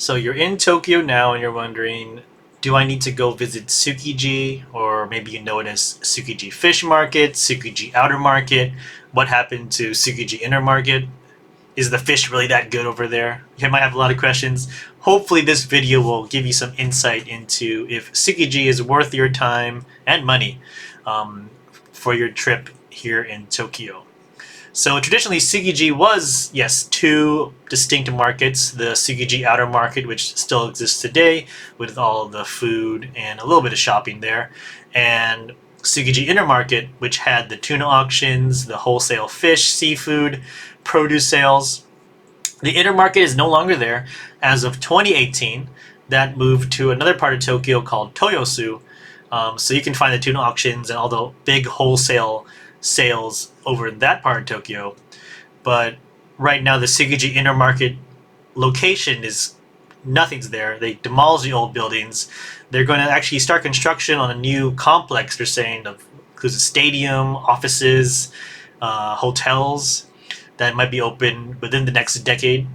So you're in Tokyo now and you're wondering, do I need to go visit Tsukiji? Or maybe you know it as Tsukiji Fish Market, Tsukiji Outer Market. What happened to Tsukiji Inner Market? Is the fish really that good over there? You might have a lot of questions. Hopefully this video will give you some insight into if Tsukiji is worth your time and money for your trip here in Tokyo. So traditionally, Tsukiji was, yes, two distinct markets. The Tsukiji Outer Market, which still exists today with all the food and a little bit of shopping there, and Tsukiji Inner Market, which had the tuna auctions, the wholesale fish, seafood, produce sales. The Inner Market is no longer there. As of 2018, that moved to another part of Tokyo called Toyosu. So you can find the tuna auctions and all the big wholesale sales over in that part of Tokyo. But right now, the Tsukiji Inner Market location is nothing's there. They demolished the old buildings. They're going to actually start construction on a new complex, they're saying, of includes a stadium, offices, hotels that might be open within the next decade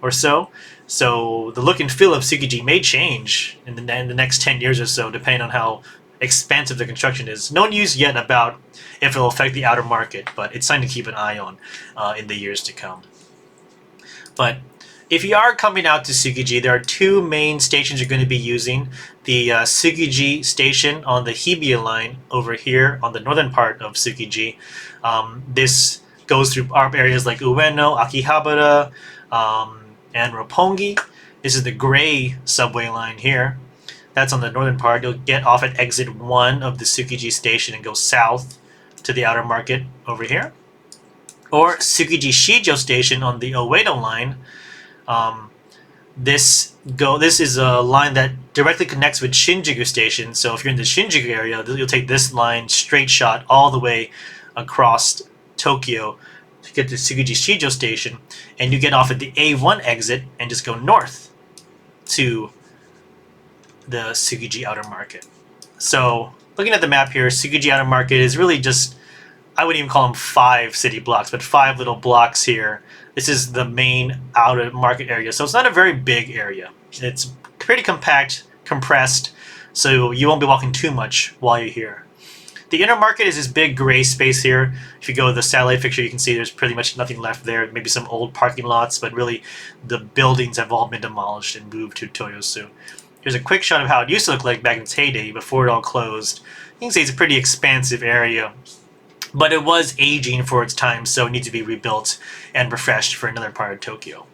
or so. So the look and feel of Tsukiji may change in the next 10 years or so, depending on how expansive the construction is. No news yet about if it'll affect the outer market, but it's something to keep an eye on in the years to come. But if you are coming out to Tsukiji, there are two main stations you're going to be using. The Tsukiji station on the Hibiya line over here on the northern part of Tsukiji. This goes through areas like Ueno, Akihabara, and Roppongi. This is the gray subway line here. That's on the northern part. You'll get off at exit 1 of the Tsukiji station and go south to the outer market over here. Or Tsukiji Shijo station on the Oedo line. This is a line that directly connects with Shinjuku station. So if you're in the Shinjuku area, you'll take this line straight shot all the way across Tokyo to get to Tsukiji Shijo station, and you get off at the A1 exit and just go north to the Tsukiji Outer Market. So looking at the map here, Tsukiji Outer Market is really just, I wouldn't even call them 5 city blocks, but 5 little blocks here. This is the main outer market area, so it's not a very big area. It's pretty compact, compressed, so you won't be walking too much while you're here. The inner market is this big gray space here. If you go to the satellite picture, you can see there's pretty much nothing left there. Maybe some old parking lots, but really the buildings have all been demolished and moved to Toyosu. Here's a quick shot of how it used to look like back in its heyday before it all closed. You can see it's a pretty expansive area, but it was aging for its time, so it needs to be rebuilt and refreshed for another part of Tokyo.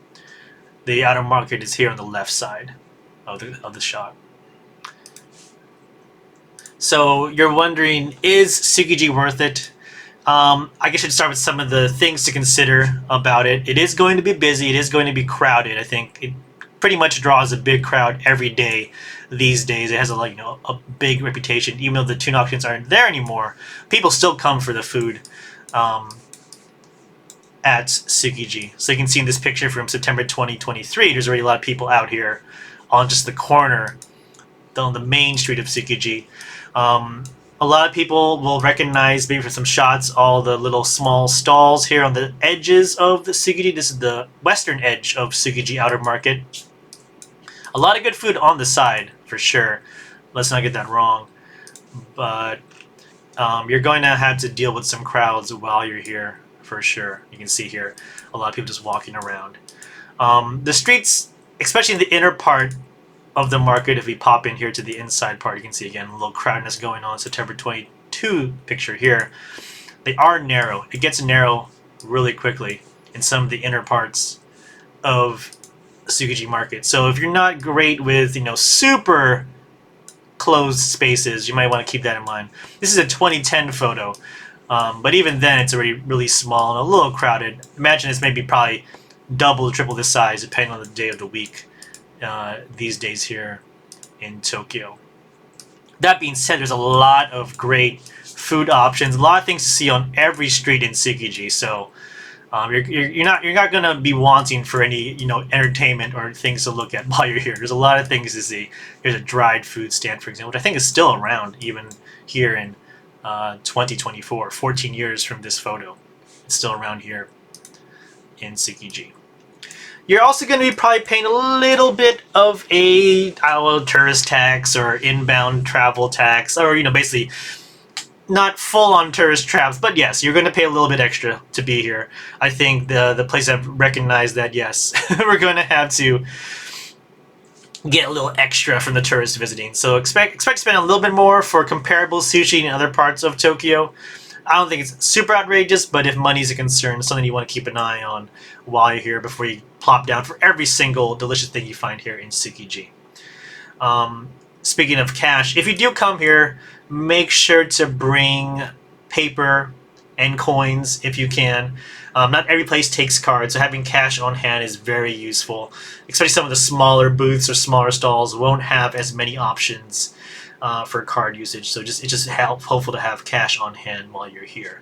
The outer market is here on the left side of the shot. So you're wondering, is Tsukiji worth it? I guess I should start with some of the things to consider about it. It is going to be busy. It is going to be crowded. I think it pretty much draws a big crowd every day these days. It has a big reputation. Even though the tuna auctions aren't there anymore, people still come for the food at Tsukiji. So you can see in this picture from September 2023, there's already a lot of people out here on just the corner, on the main street of Tsukiji. A lot of people will recognize, maybe for some shots, all the little small stalls here on the edges of the Tsukiji. This is the western edge of Tsukiji Outer Market. A lot of good food on the side, for sure. Let's not get that wrong. But you're going to have to deal with some crowds while you're here, for sure. You can see here a lot of people just walking around. The streets, especially in the inner part of the market, if we pop in here to the inside part, you can see again a little crowdness going on. September 22 picture here. They are narrow. It gets narrow really quickly in some of the inner parts of Tsukiji Market. So if you're not great with super closed spaces, you might want to keep that in mind. This is a 2010 photo, but even then it's already really small and a little crowded. Imagine it's maybe probably double or triple this size depending on the day of the week. These days here in Tokyo. That being said, there's a lot of great food options, a lot of things to see on every street in Tsukiji. So you're not gonna be wanting for any entertainment or things to look at while you're here. There's a lot of things to see. Here's a dried food stand, for example, which I think is still around even here in 2024, 14 years from this photo. It's still around here in Tsukiji. You're also going to be probably paying a little bit of a, I don't know, tourist tax or inbound travel tax, or, basically not full-on tourist traps, but yes, you're going to pay a little bit extra to be here. I think the place have recognized that, yes, we're going to have to get a little extra from the tourists visiting. So expect to spend a little bit more for comparable sushi in other parts of Tokyo. I don't think it's super outrageous, but if money's a concern, it's something you want to keep an eye on while you're here before you plop down for every single delicious thing you find here in Tsukiji. Speaking of cash, if you do come here, make sure to bring paper and coins if you can. Not every place takes cards, so having cash on hand is very useful. Especially some of the smaller booths or smaller stalls won't have as many options for card usage, so it's just helpful to have cash on hand while you're here.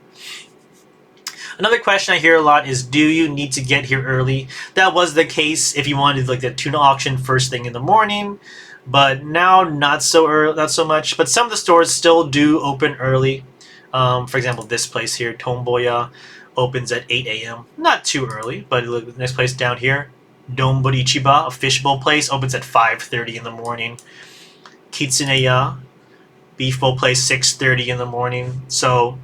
Another question I hear a lot is, do you need to get here early? That was the case if you wanted like the tuna auction first thing in the morning, but now not so early, not so much. But some of the stores still do open early. For example, this place here, Tomboya, opens at 8 a.m. Not too early, but look, the next place down here, Donburi Ichiba, a fishbowl place, opens at 5:30 in the morning. Kitsuneya, beef bowl place, 6:30 in the morning. So,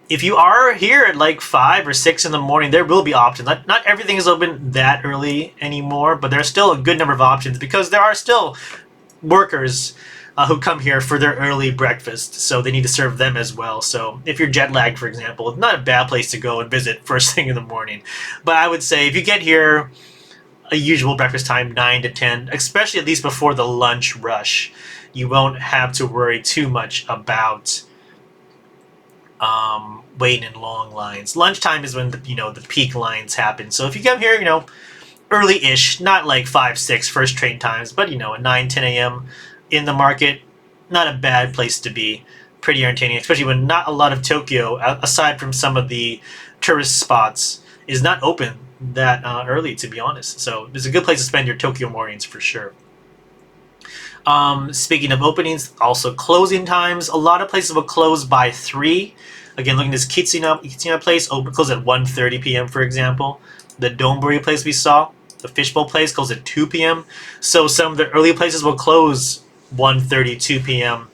if you are here at like 5 or 6 in the morning, there will be options. Not everything is open that early anymore, but there's still a good number of options because there are still workers who come here for their early breakfast, so they need to serve them as well. So if you're jet lagged, for example, it's not a bad place to go and visit first thing in the morning. But I would say if you get here a usual breakfast time, 9 to 10, especially at least before the lunch rush, you won't have to worry too much about waiting in long lines. Lunchtime is when the peak lines happen. So if you come here, early-ish, not like 5, 6 first train times, but at 9, 10 a.m. in the market, not a bad place to be. Pretty entertaining, especially when not a lot of Tokyo, aside from some of the tourist spots, is not open that early, to be honest. So it's a good place to spend your Tokyo mornings for sure. Speaking of openings, also closing times. A lot of places will close by 3. Again, looking at this Kitsuna place, close at 1:30 p.m. for example. The Donburi place we saw, the fishbowl place, closes at 2 p.m. So some of the early places will close 1:30, 2 p.m.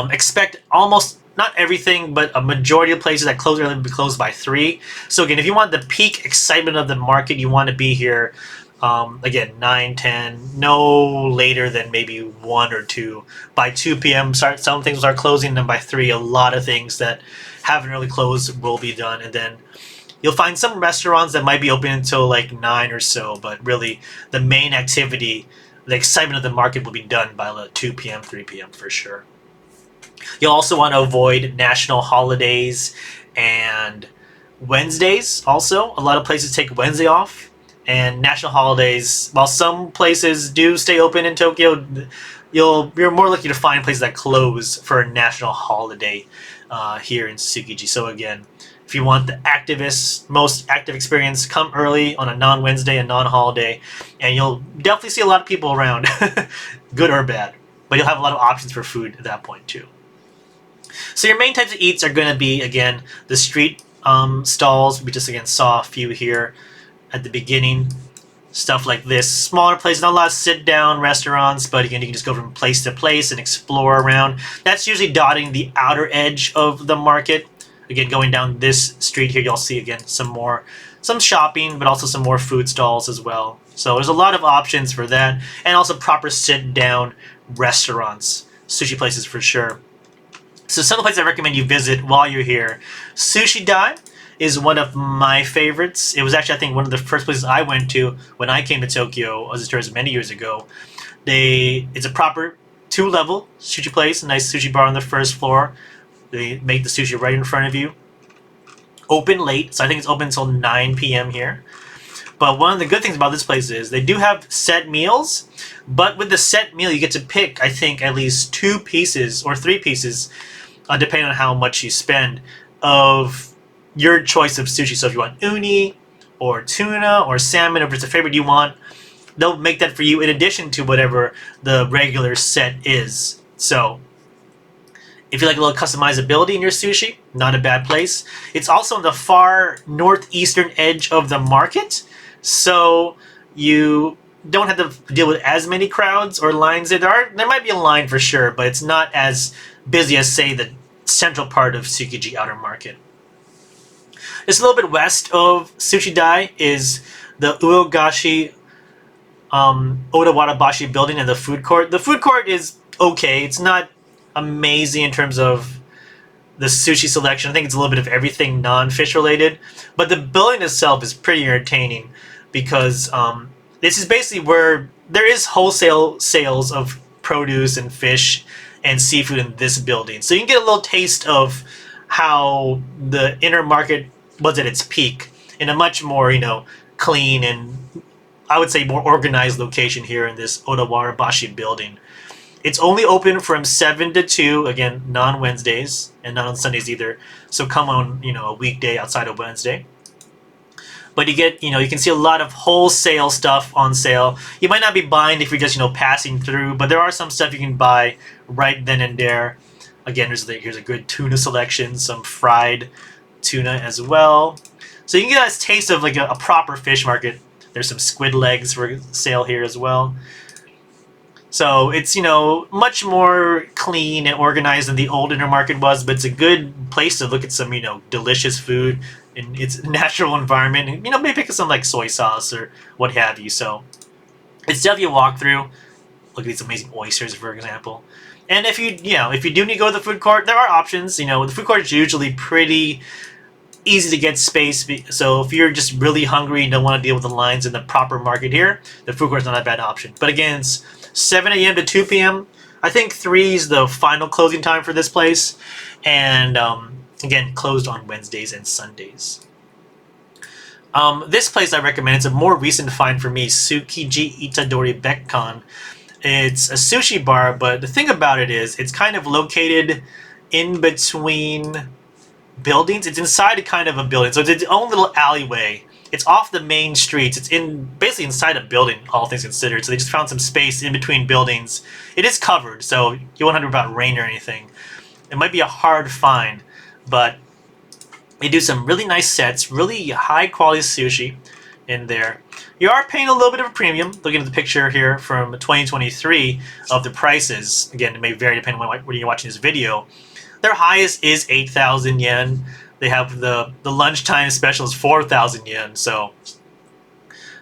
Expect almost, not everything, but a majority of places that close early will be closed by 3. So again, if you want the peak excitement of the market, you want to be here again, 9, 10, no later than maybe 1 or 2. By 2 p.m., some things will start closing, and then by 3, a lot of things that haven't really closed will be done. And then you'll find some restaurants that might be open until like 9 or so, but really the main activity, the excitement of the market will be done by 2 p.m., 3 p.m. for sure. You'll also want to avoid national holidays and Wednesdays also. A lot of places take Wednesday off. And national holidays, while some places do stay open in Tokyo, you're more likely to find places that close for a national holiday here in Tsukiji. So again, if you want the most active experience, come early on a non-Wednesday and non-holiday, and you'll definitely see a lot of people around, good or bad. But you'll have a lot of options for food at that point too. So your main types of eats are going to be, again, the street stalls. We just, again, saw a few here at the beginning. Stuff like this. Smaller places, not a lot of sit-down restaurants, but again, you can just go from place to place and explore around. That's usually dotting the outer edge of the market. Again, going down this street here, you'll see, again, some shopping, but also some more food stalls as well. So there's a lot of options for that, and also proper sit-down restaurants. Sushi places for sure. So some of the places I recommend you visit while you're here. Sushi Dai is one of my favorites. It was actually, I think, one of the first places I went to when I came to Tokyo as a tourist many years ago. It's a proper 2-level sushi place, a nice sushi bar on the first floor. They make the sushi right in front of you. Open late, so I think it's open until 9 p.m. here. But one of the good things about this place is they do have set meals, but with the set meal you get to pick, I think, at least 2 pieces or 3 pieces, depending on how much you spend, of your choice of sushi. So if you want uni or tuna or salmon, or if it's a favorite you want, they'll make that for you in addition to whatever the regular set is. So If you like a little customizability in your sushi, not a bad place. It's also on the far northeastern edge of the market, so you don't have to deal with as many crowds or lines. There might be a line for sure, but it's not as busy as, say, the central part of Tsukiji Outer Market. Just a little bit west of Sushi Dai is the Uogashi Odawarabashi building and the food court. The food court is okay. It's not amazing in terms of the sushi selection. I think it's a little bit of everything non-fish related. But the building itself is pretty entertaining because this is basically where there is wholesale sales of produce and fish and seafood in this building. So you can get a little taste of how the inner market was at its peak in a much more, clean and, I would say, more organized location here in this Odawarabashi building. It's only open from 7 to 2, again, non-Wednesdays, and not on Sundays either. So come on, a weekday outside of Wednesday. But you can see a lot of wholesale stuff on sale. You might not be buying if you're just, passing through, but there are some stuff you can buy right then and there. Again, here's a good tuna selection, some fried tuna as well. So you can get a taste of like a proper fish market. There's some squid legs for sale here as well. So it's, much more clean and organized than the old inner market was, but it's a good place to look at some, delicious food in its natural environment. And, maybe pick up some like soy sauce or what have you. So it's definitely a walkthrough. Look at these amazing oysters, for example. And if you do need to go to the food court, there are options. The food court is usually pretty easy to get space. So if you're just really hungry and don't want to deal with the lines in the proper market here, the food court is not a bad option. But again, it's 7 a.m. to 2 p.m. I think 3 is the final closing time for this place. And again, closed on Wednesdays and Sundays. This place I recommend, it's a more recent find for me, Tsukiji Itadori Bekkan. It's a sushi bar, but the thing about it is it's kind of located in between buildings. It's inside a kind of a building, so it's its own little alleyway. It's off the main streets. It's basically inside a building, all things considered. So they just found some space in between buildings. It is covered, so you won't have to worry about rain or anything. It might be a hard find, but they do some really nice sets, really high quality sushi in there. You are paying a little bit of a premium. Looking at the picture here from 2023 of the prices. Again, it may vary depending on when you're watching this video. Their highest is 8,000 yen. They have the lunchtime special is 4,000 yen. So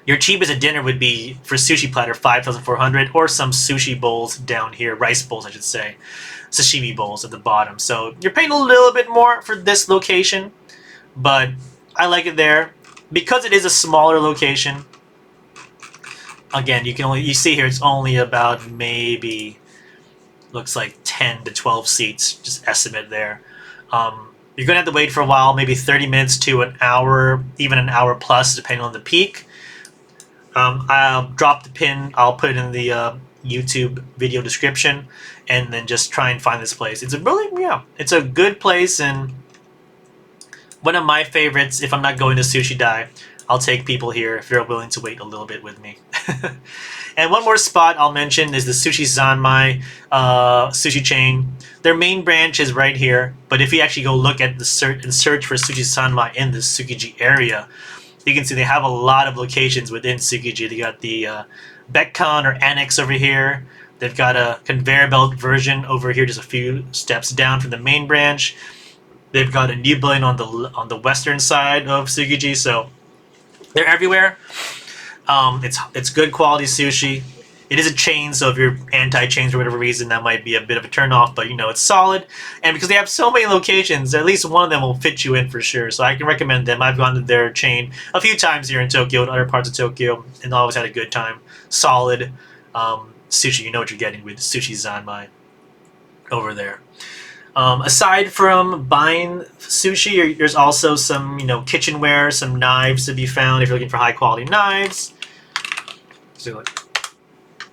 your cheapest at dinner would be, for sushi platter, 5,400, or some sushi bowls down here, rice bowls I should say, sashimi bowls at the bottom. So you're paying a little bit more for this location, but I like it there because it is a smaller location. Again, you see here it's only about maybe, looks like 10 to 12 seats, just estimate there. You're going to have to wait for a while, maybe 30 minutes to an hour, even an hour plus, depending on the peak. I'll drop the pin. I'll put it in the YouTube video description, and then just try and find this place. It's a good place, and one of my favorites. If I'm not going to Sushi Dai, I'll take people here if they're willing to wait a little bit with me. And one more spot I'll mention is the Sushi Zanmai sushi chain. Their main branch is right here, but if you actually go look at the search for Sushi Zanmai in the Tsukiji area, you can see they have a lot of locations within Tsukiji. They got the Bekkan or annex over here. They've got a conveyor belt version over here, just a few steps down from the main branch. They've got a new building on the western side of Tsukiji, so they're everywhere. It's good quality sushi. It is a chain, so if you're anti-chains for whatever reason, that might be a bit of a turn-off, but it's solid. And because they have so many locations, at least one of them will fit you in for sure. So I can recommend them. I've gone to their chain a few times here in Tokyo and other parts of Tokyo, and always had a good time. Solid sushi. You know what you're getting with Sushi Zanmai over there. Aside from buying sushi, there's also some, kitchenware, some knives to be found if you're looking for high-quality knives. So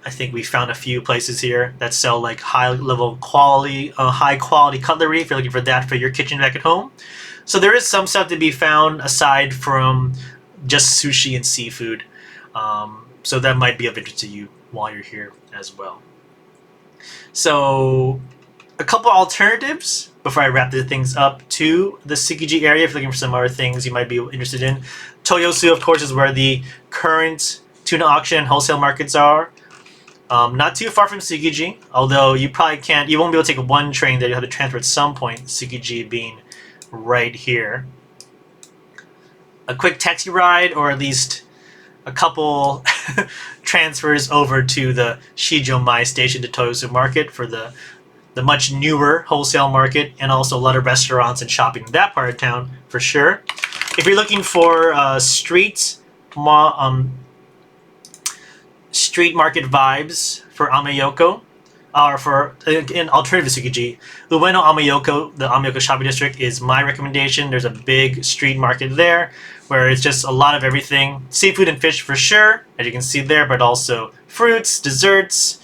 I think we found a few places here that sell like high-level quality, high-quality cutlery if you're looking for that for your kitchen back at home. So there is some stuff to be found aside from just sushi and seafood. So that might be of interest to you while you're here as well. So a couple alternatives before I wrap the things up to the Tsukiji area. If you're looking for some other things you might be interested in, Toyosu, of course, is where the current tuna auction and wholesale markets are. Not too far from Tsukiji, although you won't be able to take one train there. You'll have to transfer at some point, Tsukiji being right here. A quick taxi ride, or at least a couple transfers over to the Shijomai station to Toyosu Market for the much newer wholesale market, and also a lot of restaurants and shopping in that part of town for sure. If you're looking for street market vibes for Amayoko, or for an alternative to Tsukiji, Ueno Amayoko, the Amayoko shopping district, is my recommendation. There's a big street market there where it's just a lot of everything. Seafood and fish for sure, as you can see there, but also fruits, desserts,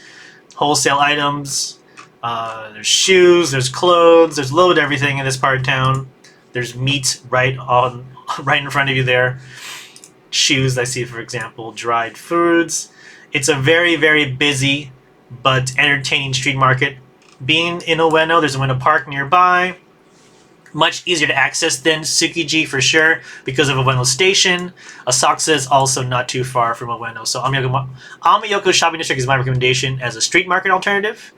wholesale items. There's shoes, there's clothes, there's a load of everything in this part of town. There's meat right in front of you there. Shoes, I see, for example, dried foods. It's a very, very busy but entertaining street market. Being in Ueno, there's a Ueno Park nearby. Much easier to access than Tsukiji for sure because of Ueno Station. Asakusa is also not too far from Ueno. So Amayoko Shopping District is my recommendation as a street market alternative.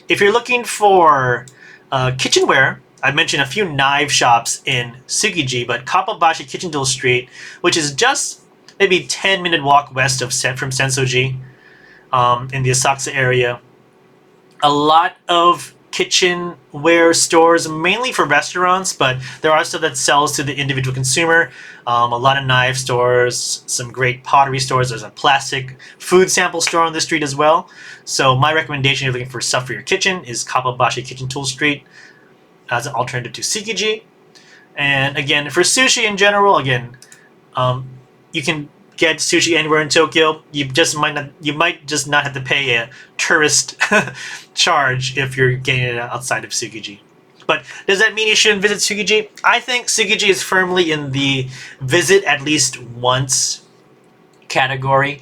If you're looking for kitchenware, I mentioned a few knife shops in Tsukiji, but Kappabashi Kitchen Tool Street, which is just maybe 10-minute walk west from Sensoji, in the Asakusa area. A lot of kitchenware stores, mainly for restaurants, but there are stuff that sells to the individual consumer. A lot of knife stores, some great pottery stores. There's a plastic food sample store on the street as well. So my recommendation if you're looking for stuff for your kitchen is Kappabashi Kitchen Tool Street as an alternative to Tsukiji. And again, for sushi in general, again, you can get sushi anywhere in Tokyo. You might just not have to pay a tourist charge if you're getting it outside of Tsukiji. But does that mean you shouldn't visit Tsukiji? I think Tsukiji is firmly in the visit at least once category.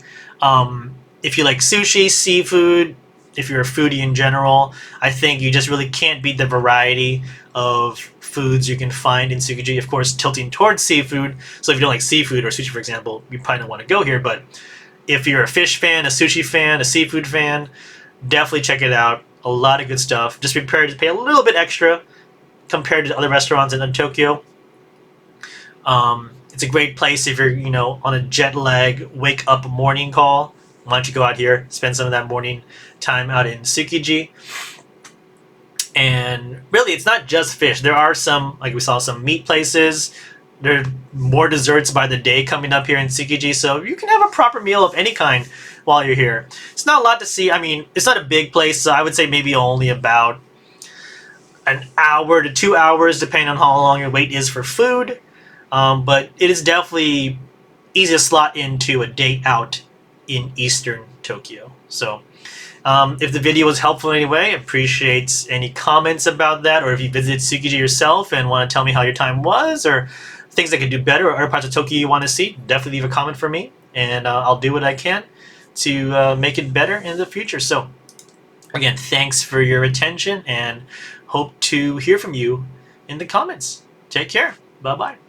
If you like sushi, seafood, if you're a foodie in general, I think you just really can't beat the variety of foods you can find in Tsukiji. Of course, tilting towards seafood. So if you don't like seafood or sushi, for example, you probably don't want to go here. But if you're a fish fan, a sushi fan, a seafood fan, definitely check it out. A lot of good stuff. Just be prepared to pay a little bit extra compared to other restaurants in Tokyo. It's a great place if you're, on a jet lag, wake up morning call. Why don't you go out here, spend some of that morning time out in Tsukiji. And really, it's not just fish. There are some, like we saw, some meat places. There are more desserts by the day coming up here in Tsukiji, so you can have a proper meal of any kind while you're here. It's not a lot to see. I mean, it's not a big place, so I would say maybe only about an hour to 2 hours, depending on how long your wait is for food. But it is definitely easy to slot into a day out in Eastern Tokyo. So if the video was helpful in any way, I appreciate any comments about that, or if you visited Tsukiji yourself and want to tell me how your time was, or things I could do better, or other parts of Tokyo you want to see, definitely leave a comment for me, and I'll do what I can to make it better in the future. So again, thanks for your attention, and hope to hear from you in the comments. Take care. Bye-bye.